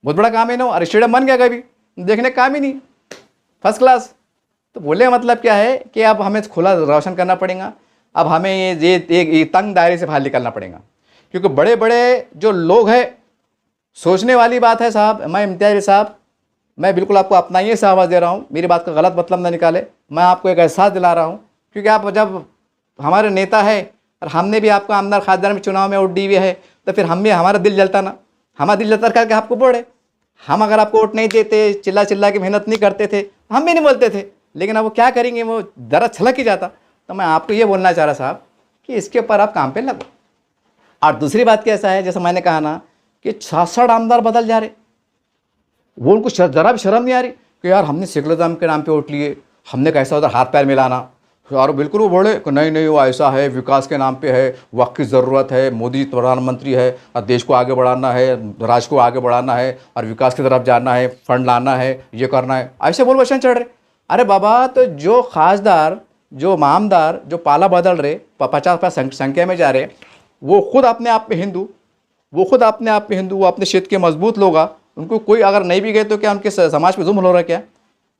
[SPEAKER 1] बहुत बड़ा काम है ना। और स्टेडियम बन गया कभी, देखने का काम ही नहीं, फर्स्ट क्लास। तो बोले मतलब क्या है कि अब हमें खुला रोशन करना पड़ेगा, अब हमें ये एक तंग दायरे से बाहर निकलना पड़ेगा, क्योंकि बड़े बड़े जो लोग हैं, सोचने वाली बात है साहब। मैं इम्तियाज़ साहब, मैं बिल्कुल आपको अपना ही से आवाज़ दे रहा हूँ, मेरी बात का गलत मतलब ना निकाले, मैं आपको एक एहसास दिला रहा हूँ, क्योंकि आप जब हमारे नेता है और हमने भी आपको आमदार खासदार में चुनाव में वोट दी हुई है, तो फिर हम भी, हमारा दिल जलता ना, हमारा दिल जलता करके आपको बोले। हम अगर आपको वोट नहीं देते, चिल्ला चिल्ला के मेहनत नहीं करते थे, हम भी नहीं बोलते थे, लेकिन अब वो क्या करेंगे, वो ज़रा छलक ही जाता। तो मैं आपको ये बोलना चाह रहा साहब कि इसके ऊपर आप काम पे लगो। और दूसरी बात कैसा है, जैसा मैंने कहा ना कि 66 आमदार बदल जा रहे, वो उनको ज़रा भी शर्म नहीं आ रही कि यार हमने सेकुलरिज्म के नाम पे वोट लिए, हमने कैसा उधर हाथ पैर मिलाना। और बिल्कुल वो बोले कि नहीं वो ऐसा है, विकास के नाम पे है, वक्त की ज़रूरत है, मोदी जी प्रधानमंत्री है और देश को आगे बढ़ाना है, राज्य को आगे बढ़ाना है और विकास की तरफ जाना है, फंड लाना है, ये करना है, ऐसे बोल वचन चढ़ रहे। अरे बाबा, तो जो खासदार, जो मामदार, जो पाला बदल रहे, 50% संख्या में जा रहे, वो खुद अपने आप में हिंदू, वो अपने क्षेत्र के मजबूत लोग, उनको कोई अगर नहीं भी गए तो क्या उनके समाज पे जुल्म हो रहा है क्या?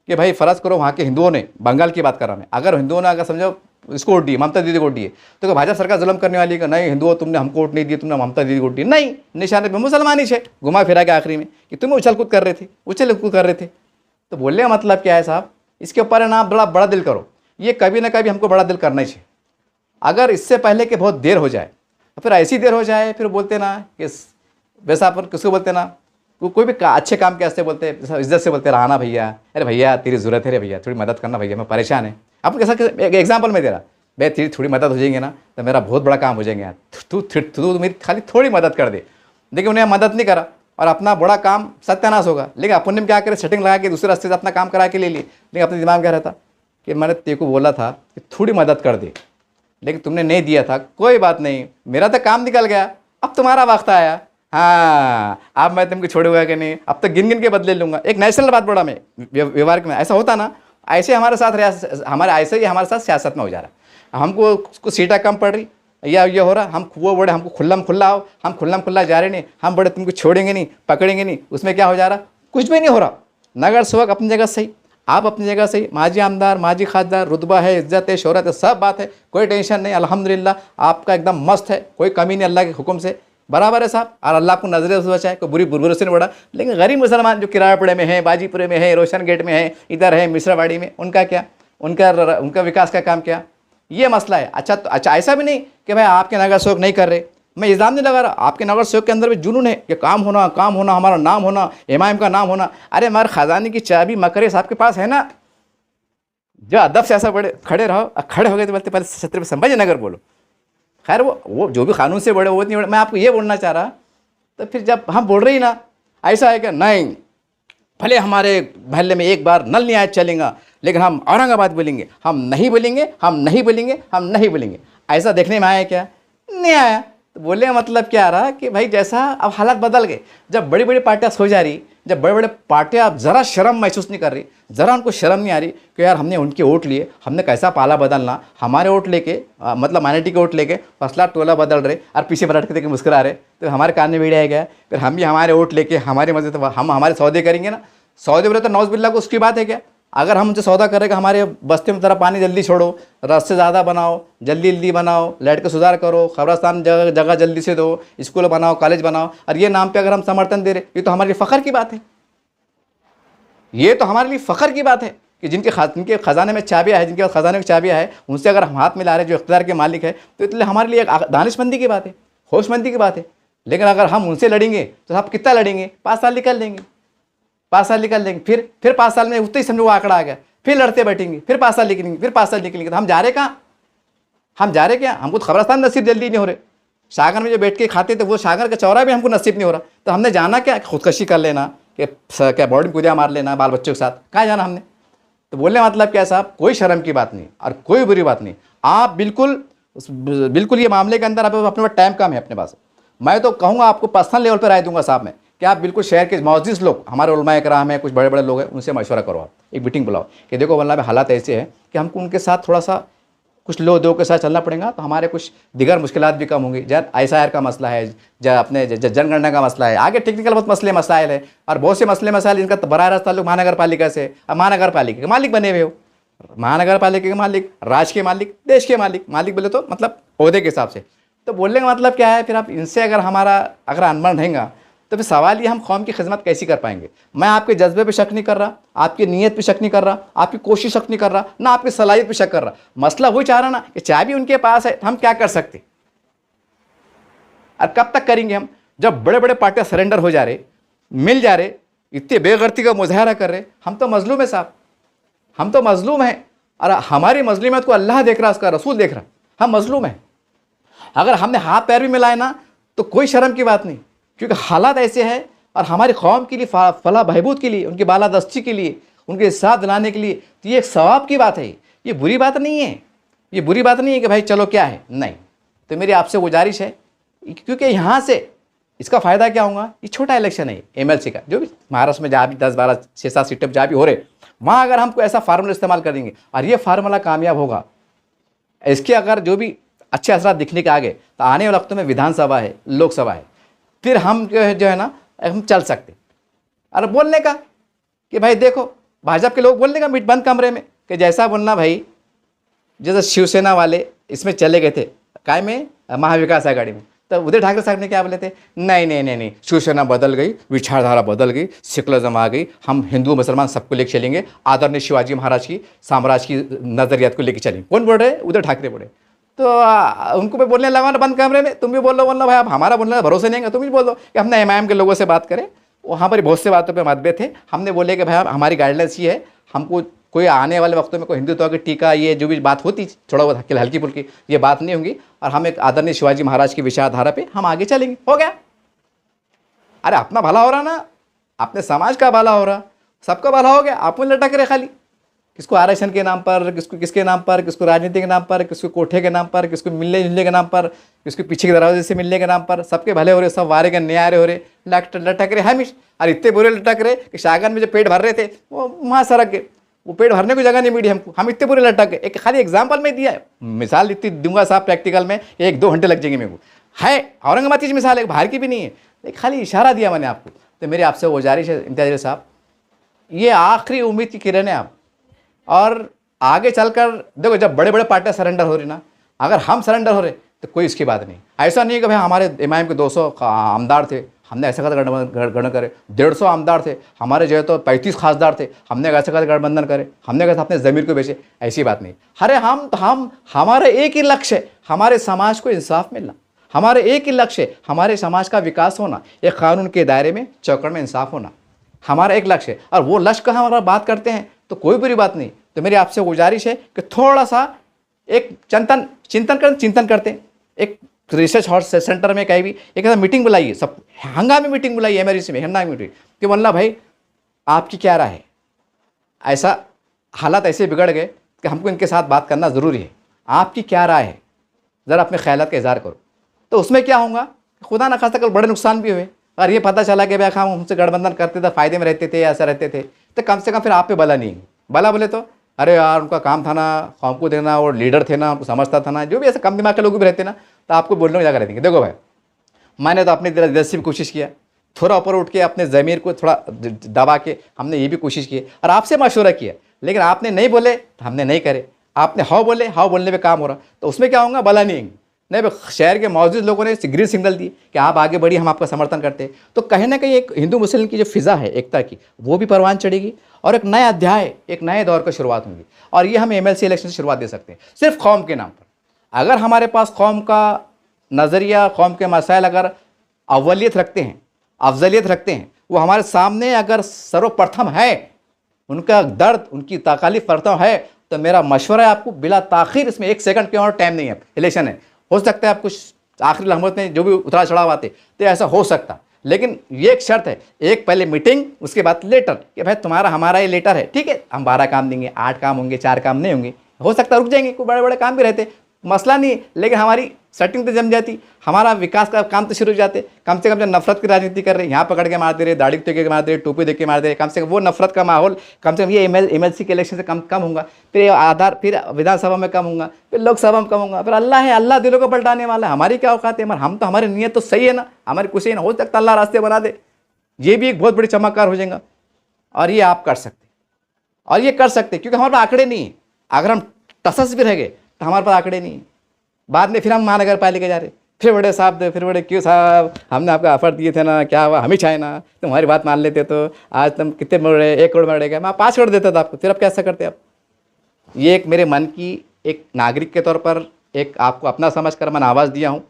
[SPEAKER 1] कि भाई फ़र्ज़ करो वहाँ के हिंदुओं ने, बंगाल की बात कर रहा मैं, अगर हिंदुओं ने अगर समझो इसको वोट दिए, ममता दीदी को वोट दिए, तो क्या भाजपा सरकार जुल्म करने वाली है? नहीं हिंदुओं तुमने हमको वोट नहीं दिए, तुमने ममता दीदी को वोट दी, नहीं, निशाने पे मुसलमान ही है, घुमा फिरा के आखिरी में कि तुम्हें उछल कूद कर रहे थे। तो बोलने का मतलब क्या है साहब, इसके ऊपर है ना बड़ा दिल करो, ये कभी ना कभी हमको बड़ा दिल करना ही चाहिए। अगर इससे पहले कि बहुत देर हो जाए, तो फिर ऐसी देर हो जाए, फिर बोलते ना कि वैसा पर किसको बोलते ना, कोई भी अच्छे काम के ऐसे बोलते, इज्जत से बोलते, रहाना भैया, अरे भैया तेरी ज़रूरत है रे भैया, थोड़ी मदद करना भैया, मैं परेशान है। आपको कैसा एक एग्जाम्पल मैं दे रहा, भाई तेरी थोड़ी मदद हो जाएंगे ना तो मेरा बहुत बड़ा काम हो जाएंगे यार, तू मेरी खाली थोड़ी मदद कर दे। लेकिन उन्हें मदद नहीं करा और अपना बड़ा काम सत्यानाश होगा। लेकिन अपन ने क्या करे, सेटिंग लगा के दूसरे रास्ते से अपना काम करा के ले लिए। लेकिन अपने दिमाग में क्या रहता कि मैंने तेरे को बोला था कि थोड़ी मदद कर दे, लेकिन तुमने नहीं दिया था, कोई बात नहीं, मेरा तो काम निकल गया, अब तुम्हारा वक्त आया। हाँ, अब मैं तुमको छोड़ूंगा कि नहीं, अब तो गिन गिन के बदले लूँगा। एक नेशनल बात बड़ा में व्यवहार में ऐसा होता ना, ऐसे हमारे साथ ऐसे ही हमारे साथ सियासत में हो जा रहा है। हमको कुछ सीटें कम पड़ रही या ये हो रहा, हम वो बड़े हमको खुल्लम खुल्ला हो, हम खुल्लम खुल्ला जा रहे नहीं, हम बड़े तुमको छोड़ेंगे नहीं, पकड़ेंगे नहीं। उसमें क्या हो जा रहा, कुछ भी नहीं हो रहा। नगर सेवक अपनी जगह सही, आप अपनी जगह सही, माजी आमदार, माजी खासदार, रुतबा है, इज्जत है, शोहरत है, सब बात है, कोई टेंशन नहीं, अल्हम्दुलिल्लाह आपका एकदम मस्त है, कोई कमी नहीं, अल्लाह के हुक्म से बराबर है साहब। और अल्लाह आपको नजरे से बचाए, कोई बुरी बुरबुर से नहीं बढ़ा। लेकिन गरीब मुसलमान जो किरायापुरे में है, बाजीपुरे में है, रोशन गेट में है, इधर है मिश्रावाड़ी में, उनका क्या, उनका विकास का काम क्या, ये मसला है। अच्छा ऐसा भी नहीं कि भाई आपके नगर सेवक नहीं कर रहे, मैं इल्ज़ाम नहीं लगा रहा, आपके नगर सेवक के अंदर भी जुनून है कि काम होना, हमारा नाम होना, इमाम का नाम होना। अरे हमारे ख़जाने की चाबी मकरे साहब के पास है ना, जो अदब से ऐसा बड़े खड़े रहो, खड़े हो गए तो बोलते पहले छत्र पे संभाजी नगर बोलो। खैर वो जो भी कानून से बड़े वो नहीं बड़े, मैं आपको ये बोलना चाह रहा। तो फिर जब हम बोल रहे ही ना, ऐसा है कि नहीं, भले हमारे मोहल्ले में एक बार नल नहीं आया चलेगा, लेकिन हम औरंगाबाद बोलेंगे, हम नहीं बोलेंगे, हम नहीं बोलेंगे, हम नहीं बोलेंगे। ऐसा देखने में आया क्या, नहीं आया। तो बोलने का मतलब क्या आ रहा कि भाई जैसा अब हालात बदल गए, जब बड़ी बड़ी पार्टियाँ सो जा रही, जब बड़े बड़े पार्टियाँ अब ज़रा शर्म महसूस नहीं कर रही, ज़रा उनको शर्म नहीं आ रही कि यार हमने उनके वोट लिए, हमने कैसा पाला बदलना, हमारे वोट लेके मतलब माइनॉरिटी के वोट लेके फसला टोला बदल रहे और पीछे पलट के देखे मुस्कुरा रहे, तो हमारे कान में मीडिया गया। फिर हम भी हमारे वोट लेके हमारे मजे तो हम हमारे सौदे करेंगे ना, सौदे बोले तो नौज बिल्ला को उसकी बात है क्या। अगर हम उनसे सौदा करें कि हमारे बस्ती में तरह पानी जल्दी छोड़ो, रास्ते ज़्यादा बनाओ, जल्दी बनाओ, लाइट का सुधार करो, खबरस्तान जगह जल्दी से दो, स्कूल बनाओ, कॉलेज बनाओ, और ये नाम पे अगर हम समर्थन दे रहे, ये तो हमारे लिए फ़ख्र की बात है। ये तो हमारे लिए फ़ख्र की बात है कि जिनके ख़जाने में चाबियाँ है, जिनके पास ख़जाने में चाबियाँ है, उनसे अगर हम हाथ मिला रहे, जो इख्तियार के मालिक है, तो इसलिए हमारे लिए एक दानिशमंदी की बात है, होशमंदी की बात है। लेकिन अगर हम उनसे लड़ेंगे तो आप कितना लड़ेंगे, 5 साल निकल लेंगे, 5 साल निकल लेंगे, फिर 5 साल में उतने ही समझो वो आंकड़ा आ गया, फिर लड़ते बैठेंगे, फिर 5 साल निकलेंगे, फिर 5 साल निकलेंगे। तो हम जा रहे कहाँ, हम जा रहे क्या, हमको तो खबरस्तान नसीब जल्दी नहीं हो रहे। सागर में जो बैठ के खाते थे वो सागर का चौरा भी हमको नसीब नहीं हो रहा। तो हमने जाना क्या, खुदकशी कर लेना, क्या बॉडी में कूदिया मार लेना बाल बच्चों के साथ, कहाँ जाना हमने। तो बोलने मतलब क्या साहब, कोई शर्म की बात नहीं और कोई बुरी बात नहीं। आप बिल्कुल ये मामले के अंदर अपने पास टाइम कम है अपने पास। मैं तो कहूँगा आपको पर्सनल लेवल पर राय दूंगा साहब मैं, कि आप बिल्कुल शहर के मौजूद लोग, हमारे उलमाए कराम हैं, कुछ बड़े बड़े लोग हैं, उनसे मशवरा करो, आप एक मीटिंग बुलाओ कि देखो वल्लाह में हालात ऐसे हैं कि हमको उनके साथ थोड़ा सा कुछ लोग के साथ चलना पड़ेगा, तो हमारे कुछ दिगर मुश्किलात भी कम होंगी। जब ISIR का मसला है, जब अपने जनगणना का मसला है, आगे टेक्निकल बहुत मसले मसाइल है, और बहुत से मसले मसाइल इनका बराह रास्त ताल्लुक महानगर पालिका से। अब महानगर पालिका के मालिक बने हुए हो, महानगर पालिका के मालिक, राज्य के मालिक, देश के मालिक बोले तो मतलब ओहदे के हिसाब से। तो बोलने का मतलब क्या है, फिर आप इनसे अगर अनबन रहेगा तो फिर सवाल ये, हम कौम की खिदमत कैसी कर पाएंगे। मैं आपके जज्बे पे शक नहीं कर रहा, आपकी नीयत पे शक नहीं कर रहा, आपकी कोशिश शक नहीं कर रहा, ना आपकी सलाहियत पे शक कर रहा। मसला वही चाह रहा ना कि चाबी उनके पास है, हम क्या कर सकते और कब तक करेंगे हम, जब बड़े बड़े पार्टियां सरेंडर हो जा रहे, मिल जा रहे, इतने बेगर्ती का मुजाहरा कर रहे। हम तो मजलूम है साहब, हम तो मजलूम हैं, और हमारी मजलूमियत को अल्लाह देख रहा, उसका रसूल देख रहा, हम मजलूम हैं। अगर हमने हाथ पैर भी मिलाए ना तो कोई शर्म की बात नहीं, क्योंकि हालात ऐसे हैं, और हमारी कौम के लिए फलाह बहबूद के लिए, उनकी बालादस्ती के लिए, उनके साथ दिलाने के लिए, तो ये एक सवाब की बात है, ये बुरी बात नहीं है। ये बुरी बात नहीं है कि भाई चलो क्या है, नहीं। तो मेरी आपसे गुजारिश है, क्योंकि यहाँ से इसका फ़ायदा क्या होगा, ये छोटा इलेक्शन है MLC का, जो भी महाराष्ट्र में जहाँ भी 10, 12, 6, 7 सीटें जहाँ भी हो रहे, वहाँ अगर हमको ऐसा फार्मूला इस्तेमाल कर देंगे और ये फार्मूला कामयाब होगा, इसके अगर जो भी अच्छे असरात दिखने के आगे, तो आने वाले वक्तों में विधानसभा है, लोकसभा है, फिर हम जो है ना हम चल सकते। और बोलने का कि भाई देखो, भाजपा के लोग बोलने का मीट बंद कमरे में कि जैसा बोलना भाई, जैसे शिवसेना वाले इसमें चले गए थे काय में, महाविकास आघाड़ी में, तो उद्धव ठाकरे साहब ने क्या बोले थे, नहीं, शिवसेना बदल गई, विचारधारा बदल गई, सेकुलरिज्म आ गई, हम हिंदू मुसलमान सबको लेकर चलेंगे, आदरणीय शिवाजी महाराज की साम्राज्य की नजरियात को लेकर चलेंगे। कौन बोल रहे, उद्धव ठाकरे बोले। तो उनको भी बोलने लगा ना बंद कमरे में, तुम भी बोल लो, बोलना भाई आप हमारा बोलने का भरोसा नहीं है, तुम भी बोल दो कि हमने इमाम के लोगों से बात करें, वहाँ पर बहुत से बातों पे मतभेद थे, हमने बोले कि भाई हमारी गाइडलाइंस ये है, हमको कोई आने वाले वक्तों में कोई हिंदुत्व की टीका ये जो भी बात होती थोड़ा बहुत हल्की फुल्की ये बात नहीं होंगी, और हम एक आदरणीय शिवाजी महाराज की विचारधारा पे हम आगे चलेंगे, हो गया। अरे अपना भला हो रहा ना, अपने समाज का भला हो रहा, सबका भला हो गया, आप में लटक रहे खाली, किसको आरक्षण के नाम पर, किसको किसके नाम पर, किसको राजनीति के नाम पर, किसको कोठे के नाम पर, किसको मिलने जुलने के नाम पर, किसको पीछे के दरवाजे से मिलने के नाम पर, सबके भले हो रहे, सब वारे के न्याय हो रहे, लटक रहे हमेश। और इतने बुरे लटक रहे कि शागन में जो पेट भर रहे थे वो वहाँ सड़क गए, वो पेट भरने की जगह नहीं मिली हमको, हम इतने बुरे लटक गए। एक खाली एग्जाम्पल में दिया है, मिसाल इतनी दूंगा साहब, प्रैक्टिकल में 1-2 घंटे लग जाएंगे मेरे को। है औरंगाबाद की मिसाल है, बाहर की भी नहीं है, एक खाली इशारा दिया मैंने आपको। तो मेरी आपसे गुजारिश है इम्तियाज़ अली साहब, ये आखिरी उम्मीद की किरण है आप, और आगे चलकर देखो जब बड़े बड़े पार्टियां सरेंडर हो रही ना, अगर हम सरेंडर हो रहे तो कोई इसकी बात नहीं। ऐसा नहीं है कि भाई हमारे इमाम के 200 आमदार थे, हमने ऐसा का गठबंधन करे, 150 आमदार थे, हमारे जो है तो 35 खासदार थे, हमने ऐसा का गठबंधन करे, हमने कैसे अपने ज़मीर को बेचे, ऐसी बात नहीं। अरे हम हमारे एक ही लक्ष्य है, हमारे समाज को इंसाफ मिलना, हमारे एक ही लक्ष्य है, हमारे समाज का विकास होना, एक कानून के दायरे में चौकड़ में इंसाफ होना, हमारा एक लक्ष्य है। और वो लक्ष्य का हमारा बात करते हैं तो कोई बुरी बात नहीं। तो मेरी आपसे गुजारिश है कि थोड़ा सा एक चिंतन करते हैं, एक रिसर्च हॉट सेंटर में कहीं भी एक ऐसा मीटिंग बुलाइए, सब हंगामी मीटिंग बुलाइए, एमआरसी में हंगामी मीटिंग कि वल्ला भाई आपकी क्या राय है, ऐसा हालात ऐसे बिगड़ गए कि हमको इनके साथ बात करना ज़रूरी है, आपकी क्या राय है, ज़रा अपने ख्यालात का इज़हार करो। तो उसमें क्या होगा, खुदा न खास्ता कल बड़े नुकसान भी हुए, और ये पता चला कि भाई हम हमसे गठबंधन करते थे, फ़ायदे में रहते थे, ऐसा रहते थे, तो कम से कम फिर आप पे बला नहीं, बला बोले तो अरे यार उनका काम था ना, कौम को देना, और लीडर थे ना, उनको समझता था ना, जो भी ऐसे कम दिमाग के लोग भी रहते ना, तो आपको बोलने में जगह रहती है। देखो भाई मैंने तो अपनी दिल से भी कोशिश किया, थोड़ा ऊपर उठ के अपने ज़मीर को थोड़ा दबा के हमने ये भी कोशिश की, और आपसे मशवरा किया, लेकिन आपने नहीं बोले तो हमने नहीं करे, आपने हाउ बोले, हाउ बोलने पे काम हो रहा, तो उसमें क्या होगा, बला नहीं भाई। शहर के मौजूद लोगों ने ग्रीन सिग्नल दी कि आप आगे बढ़िए, हम आपका समर्थन करते हैं। तो कहीं ना कहीं एक हिंदू मुस्लिम की जो फिज़ा है एकता की, वो भी परवान चढ़ेगी, और एक नया अध्याय, एक नए दौर की शुरुआत होगी। और ये हम एमएलसी इलेक्शन से शुरुआत दे सकते हैं सिर्फ कौम के नाम पर। अगर हमारे पास कौम का नज़रिया, कौम के मसाइल अगर अव्वलियत रखते हैं, अफजलियत रखते हैं, वो हमारे सामने अगर सर्वप्रथम है, उनका दर्द, उनकी तकालीफ प्रथम है, तो मेरा मशवरा है आपको बिला ताखिर, इसमें 1 सेकंड के और टाइम नहीं है, इलेक्शन है, हो सकता है आप कुछ आखिरी लम्हों में जो भी उतरा चढ़ाव आते तो ऐसा हो सकता, लेकिन ये एक शर्त है, एक पहले मीटिंग, उसके बाद लेटर, कि भाई तुम्हारा हमारा ये लेटर है, ठीक है, हम 12 काम देंगे, 8 काम होंगे, 4 काम नहीं होंगे, हो सकता है रुक जाएंगे, कोई बड़े बड़े काम भी रहते, मसला नहीं, लेकिन हमारी सेटिंग तो जम जाती, हमारा विकास का काम तो शुरू हो जाते। कम से कम जो नफरत की राजनीति कर रहे हैं, यहाँ पकड़ के मार दे रहे, दाढ़ी दे के मार दे रहे, टोपी दे के मार दे रहे, कम से कम वो नफरत का माहौल कम से कम ये एमएलसी के इलेक्शन से कम होगा, फिर आधार, फिर विधानसभा में कम होगा, फिर लोकसभा में कम होगा, फिर अल्लाह है, अल्लाह दिलों को पलटाने वाला है, हमारी क्या औकात है, हम तो हमारी नीयत तो सही है ना, हमारी कुछ ही ना, हो सकता अल्लाह रास्ते बना दे, ये भी एक बहुत बड़ी चमत्कार हो जाएगा। और ये आप कर सकते, और ये कर सकते क्योंकि हमारे पास आंकड़े नहीं है। अगर हम टसस भी रह गए तो हमारे पास आंकड़े नहीं है, बाद में फिर हम महानगर पालिका जा रहे, फिर बड़े साहब फिर बड़े क्यों साहब, हमने आपका ऑफर दिए थे ना, क्या हुआ, हम ही चाहे ना, तुम्हारी बात मान लेते तो आज तुम कितने मर रहे, 1 करोड़ मर गए, मैं 5 करोड़ देता था आपको, फिर अब कैसा करते आप। ये एक मेरे मन की एक नागरिक के तौर पर एक आपको अपना समझ कर मैंने आवाज़ दिया हूँ,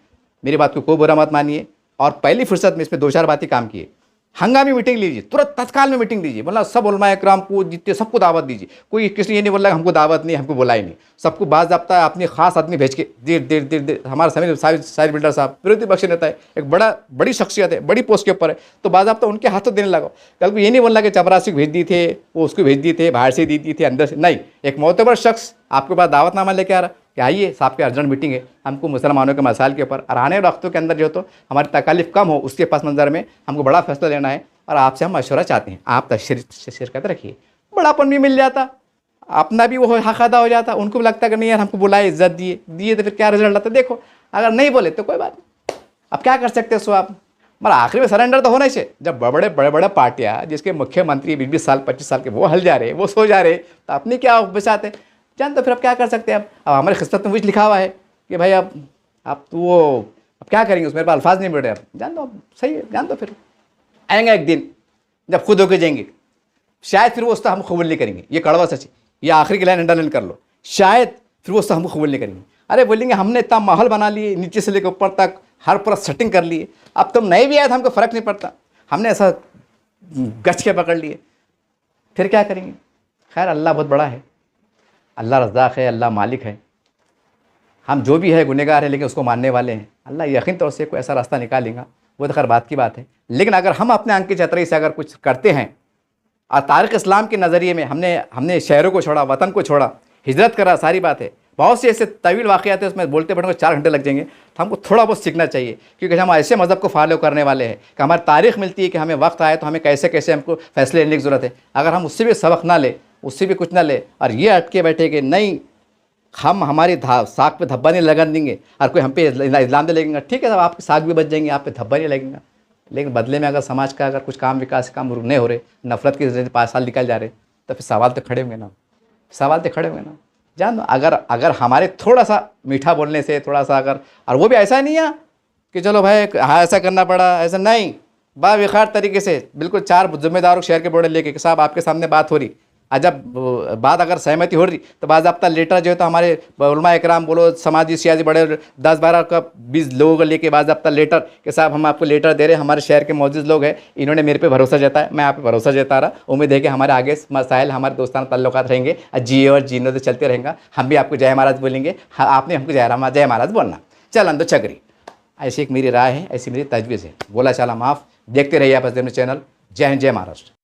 [SPEAKER 1] मेरी बात को कोई बुरा मत मानिए। और पहली फुर्सत में इसमें 2-4 बातें काम किए, हंगामी मीटिंग लीजिए, तुरंत तत्काल में मीटिंग दीजिए, बोला सब उलमा इकराम को जितने सबको दावत दीजिए, कोई किसी ये नहीं बोला हमको दावत नहीं, हमको बुलाए नहीं, सबको बाज़ाब्ता है अपने खास आदमी भेज के देर हमारा समीर साहिर बिल्डर साहब विरोधी पक्ष नेता है, एक बड़ी शख्सियत है, बड़ी पोस्ट के ऊपर है, तो बाज़ाब्ता उनके हाथों देने लगा। कल को ये नहीं बोलना कि चपरासी को भेज दिए थे, वो उसको भेज दिए थे, बाहर से दी थी अंदर से नहीं, एक मोतबर शख्स आपके पास दावतनामा लेके आ रहा कि आइए साहब की अर्जेंट मीटिंग है, हमको मुसलमानों के मसाइल के ऊपर और आने वाले वक्तों के अंदर जो तो हमारी तकालीफ कम हो, उसके पास मंजर में हमको बड़ा फैसला लेना है और आपसे हम मशवरा चाहते हैं, आप शिरकत रखिए, बड़ापन भी मिल जाता, अपना भी वो हक अदा हो जाता, उनको भी लगता कि नहीं यार हमको बुलाए, इज्जत दिए तो फिर क्या रिजल्ट आता। देखो अगर नहीं बोले तो कोई बात नहीं, अब क्या कर सकते हैं सो आप, मगर आखिर में सरेंडर तो होना ही चाहिए। जब बड़े पार्टियाँ जिसके मुख्यमंत्री 20 साल 25 साल के वो हल जा रहे, वो सो जा रहे, तो अपनी क्या बचाते जान, तो फिर अब क्या कर सकते हैं। अब हमारे किस्मत में कुछ लिखा हुआ है कि भाई अब तो वो अब क्या करेंगे, उसमें मेरे पास अल्फाज नहीं मिल रहे, अब जान दो, सही है जान दो, फिर आएंगे एक दिन जब खुद होके जाएंगे, शायद फिर वो उसका हम कबूल नहीं करेंगे, ये कड़वा सच है, ये आखिरी की लाइन अंडरलाइन कर लो, शायद फिर वो उसका हम कबूल नहीं करेंगे। अरे बोलेंगे हमने इतना माहौल बना लिए, नीचे से लेकर ऊपर तक हर पूरा सेटिंग कर लिए, अब तुम नहीं भी आए तो हमको फ़र्क नहीं पड़ता, हमने ऐसा गच के पकड़ लिए, फिर क्या करेंगे। खैर अल्लाह बहुत बड़ा है, अल्लाह रज़्ज़ाक़ है, अल्लाह मालिक है। हम जो भी है गुनहगार है, लेकिन उसको मानने वाले हैं। अल्लाह यकीन तौर से कोई ऐसा रास्ता निकालेगा, वो तो खैर बात की बात है। लेकिन अगर हम अपने अंक की छतरी से अगर कुछ करते हैं और तारीख़ इस्लाम के नज़रिए में हमने शहरों को छोड़ा, वतन को छोड़ा, हिजरत करा, सारी बात है। बहुत से ऐसे तवील वाक़यात है, उसमें बोलते बढ़ते 4 घंटे लग जाएंगे। तो हमको थोड़ा बहुत सीखना चाहिए, क्योंकि हम ऐसे मज़हब को फॉलो करने वाले हैं कि हमारी तारीख़ मिलती है कि हमें वक्त आए तो हमें कैसे कैसे हमको फ़ैसले लेने की ज़रूरत है। अगर हम उससे भी सबक ना ले, उससे भी कुछ ना ले, और ये अटके बैठे कि नहीं हम हमारी साग पे धब्बा नहीं लगन देंगे और कोई हम पे इल्ज़ाम दे लगेगा, ठीक है, तब आपके साग भी बच जाएंगे, आप पे धब्बा नहीं लगेगा। लेकिन बदले में अगर समाज का अगर कुछ काम विकास काम नहीं हो रहे, नफरत की वजह से 5 साल निकल जा रहे, तो फिर सवाल तो खड़े होंगे ना, सवाल तो खड़े होंगे ना। जान दो, अगर हमारे थोड़ा सा मीठा बोलने से, थोड़ा सा अगर, और वो भी ऐसा नहीं है कि चलो भाई हाँ ऐसा करना पड़ा, ऐसा नहीं, बावखार तरीके से बिल्कुल 4 ज़िम्मेदारों शहर के बोर्डे लेके कि साहब आपके सामने बात हो रही, जब बात अगर सहमति हो रही तो बाज़ाब्ता लेटर जो है तो हमारे उलमा इकराम बोलो, समाजी सियासी बड़े 10-12 का 20 लोगों को लेके बाज़ाब्ता लेटर कि साहब हम आपको लेटर दे रहे हैं, हमारे शहर के मौजूद लोग हैं, इन्होंने मेरे पे भरोसा जताया, मैं आप पे भरोसा जता रहा, उम्मीद है कि हमारे आगे मसाइल हमारे दोस्ताना ताल्लुकात रहेंगे, जिए और जीने तो चलते रहेंगे, हम भी आपको जय महाराज बोलेंगे, हाँ आपने हमको जय महाराज बोलना, चल अंदो चक्री। ऐसी एक मेरी राय है, ऐसी मेरी तजवीज़ है। बोला चला माफ़, देखते रहिए आप चैनल। जय हिंद, जय महाराष्ट्र।